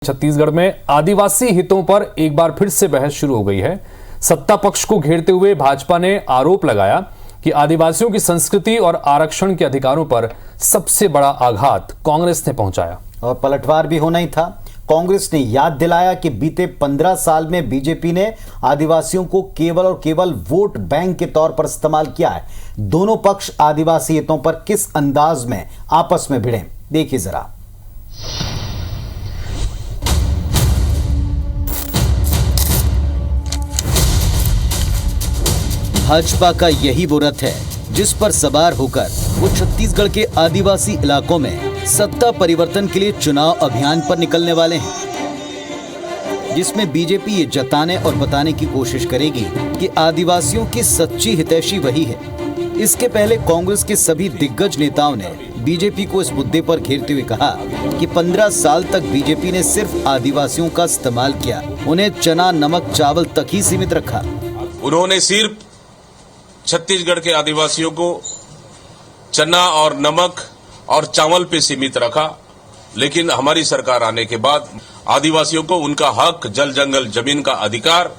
छत्तीसगढ़ में आदिवासी हितों पर एक बार फिर से बहस शुरू हो गई है। सत्ता पक्ष को घेरते हुए भाजपा ने आरोप लगाया कि आदिवासियों की संस्कृति और आरक्षण के अधिकारों पर सबसे बड़ा आघात कांग्रेस ने पहुंचाया। और पलटवार भी होना ही था। कांग्रेस ने याद दिलाया कि बीते 15 साल में बीजेपी ने आदिवासियों को केवल और केवल वोट बैंक के तौर पर इस्तेमाल किया है। दोनों पक्ष आदिवासी हितों पर किस अंदाज में आपस में भिड़े, देखिए जरा। भाजपा का यही वो रथ है जिस पर सवार होकर वो छत्तीसगढ़ के आदिवासी इलाकों में सत्ता परिवर्तन के लिए चुनाव अभियान पर निकलने वाले हैं, जिसमें बीजेपी ये जताने और बताने की कोशिश करेगी कि आदिवासियों की सच्ची हितैषी वही है। इसके पहले कांग्रेस के सभी दिग्गज नेताओं ने बीजेपी को इस मुद्दे पर घेरते हुए कहा कि 15 साल तक बीजेपी ने सिर्फ आदिवासियों का इस्तेमाल किया, उन्हें चना नमक चावल तक ही सीमित रखा। उन्होंने सिर्फ छत्तीसगढ़ के आदिवासियों को चना और नमक और चावल पे सीमित रखा, लेकिन हमारी सरकार आने के बाद आदिवासियों को उनका हक, जल जंगल जमीन का अधिकार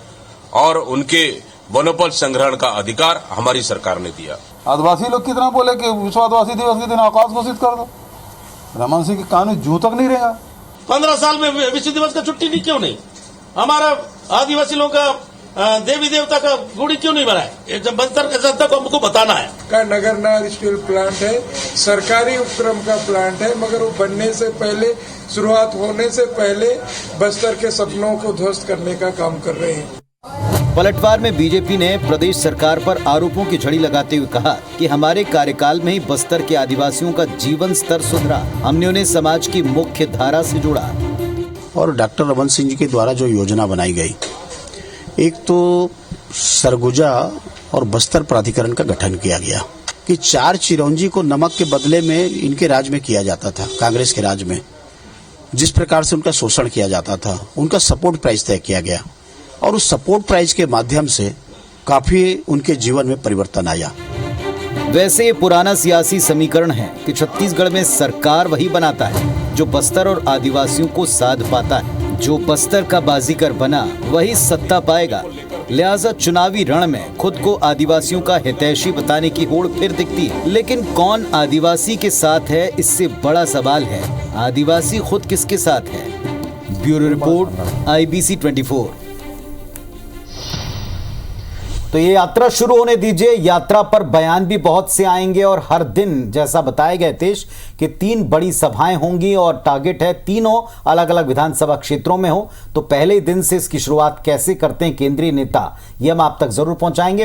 और उनके वनोपज संग्रहण का अधिकार हमारी सरकार ने दिया। आदिवासी लोग कितना बोले कि विश्व आदिवासी दिवस के दिन अवकाश घोषित कर दो, रमन सिंह के कानून जूं तक नहीं रहेगा। 15 साल में विश्व दिवस का छुट्टी नहीं, क्यों नहीं? हमारा आदिवासी लोगों का देवी देवता का गुड़ी क्यों नहीं बनाए? जब बस्तर के जनता को हमको बताना है। का नगरनार स्टील प्लांट है, सरकारी उपक्रम का प्लांट है, मगर वो बनने से पहले, शुरुआत होने से पहले बस्तर के सपनों को ध्वस्त करने का काम कर रहे हैं। पलटवार में बीजेपी ने प्रदेश सरकार पर आरोपों की झड़ी लगाते हुए कहा कि हमारे कार्यकाल में ही बस्तर के आदिवासियों का जीवन स्तर सुधरा, हमने उन्हें समाज की मुख्य धारा से जोड़ा। और डॉक्टर रमन सिंह जी के द्वारा जो योजना बनाई गई, एक तो सरगुजा और बस्तर प्राधिकरण का गठन किया गया कि 4 चिरौंजी को नमक के बदले में इनके राज में किया जाता था। कांग्रेस के राज में जिस प्रकार से उनका शोषण किया जाता था, उनका सपोर्ट प्राइस तय किया गया और उस सपोर्ट प्राइस के माध्यम से काफी उनके जीवन में परिवर्तन आया। वैसे ये पुराना सियासी समीकरण है कि छत्तीसगढ़ में सरकार वही बनाता है जो बस्तर और आदिवासियों को साध पाता है। जो बस्तर का बाजीगर बना वही सत्ता पाएगा। लिहाजा चुनावी रण में खुद को आदिवासियों का हितैषी बताने की होड़ फिर दिखती है। लेकिन कौन आदिवासी के साथ है, इससे बड़ा सवाल है आदिवासी खुद किसके साथ है। Bureau report, IBC 24। तो ये यात्रा शुरू होने दीजिए। यात्रा पर बयान भी बहुत से आएंगे और हर दिन जैसा बताया गया तेज कि 3 बड़ी सभाएं होंगी और टारगेट है तीनों अलग अलग विधानसभा क्षेत्रों में हो। तो पहले दिन से इसकी शुरुआत कैसे करते हैं केंद्रीय नेता, ये हम आप तक जरूर पहुंचाएंगे।